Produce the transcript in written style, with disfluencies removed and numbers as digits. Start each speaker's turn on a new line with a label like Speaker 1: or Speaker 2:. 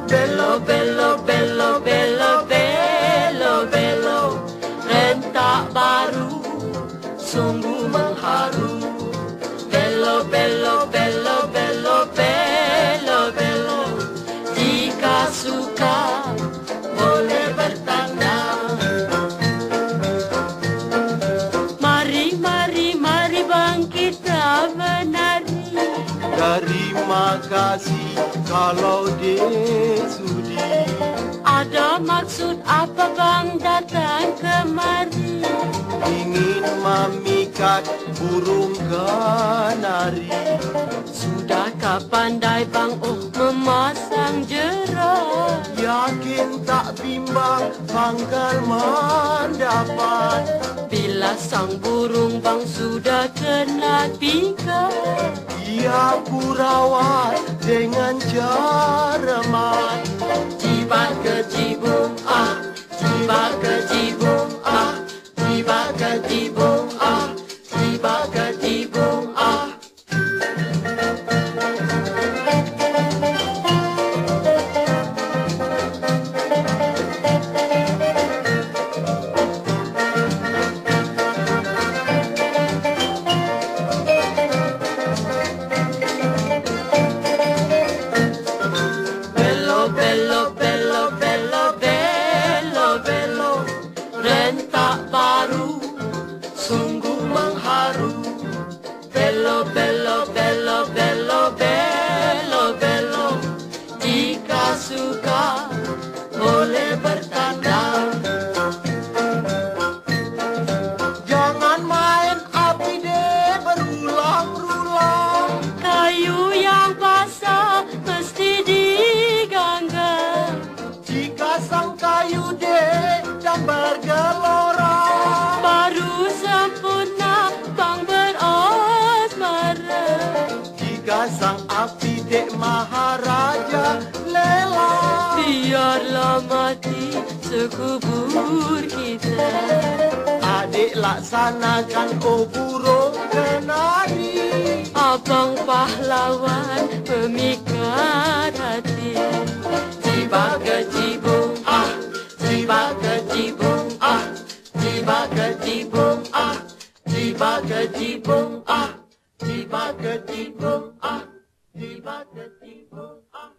Speaker 1: Bello, bello, bello, bello, bello, bello, rentak baru, sungguh mengharu. Bello, bello, bello, bello, bello, bello, jika suka boleh bertanda. Mari, mari, mari bang kita menari.
Speaker 2: Terima kasih kalau dia sudi.
Speaker 1: Ada maksud apa bang datang kemari?
Speaker 2: Ingin memikat burung kanari.
Speaker 1: Sudahkah pandai bang memasang jerah?
Speaker 2: Yakin tak bimbang pangkal mendapat.
Speaker 1: Bila sang burung bang sudah kena pikat,
Speaker 2: Ia ku rawat dengan cermat.
Speaker 1: jibat ke jibung ah, jibat ke jibung ah, jibat ke jibung ah, jibat ke jibung ah. Bello, bello, bello, bello, bello, bello, rentak baru, sungguh mengharu. Bello, bello, bello, bello, bello, bello, jika suka boleh bertanda.
Speaker 2: Jangan main api deh berulang-ulang.
Speaker 1: Kayu yang basah mesti diganggar.
Speaker 2: Jika sang kayu deh dan bergelora,
Speaker 1: Baru sempurna bang berasmara.
Speaker 2: jika sang api dek maharaja lela,
Speaker 1: Biarlah mati sekubur kita.
Speaker 2: adik laksanakan oh burung kenari.
Speaker 1: Abang pahlawan pemikat hati. Jibat ke jibung ah, jibat ke jibung ah, jibat ke jibung ah, jibat ke jibung ah, jibat ke jibung ah, jibat ke jibung ah.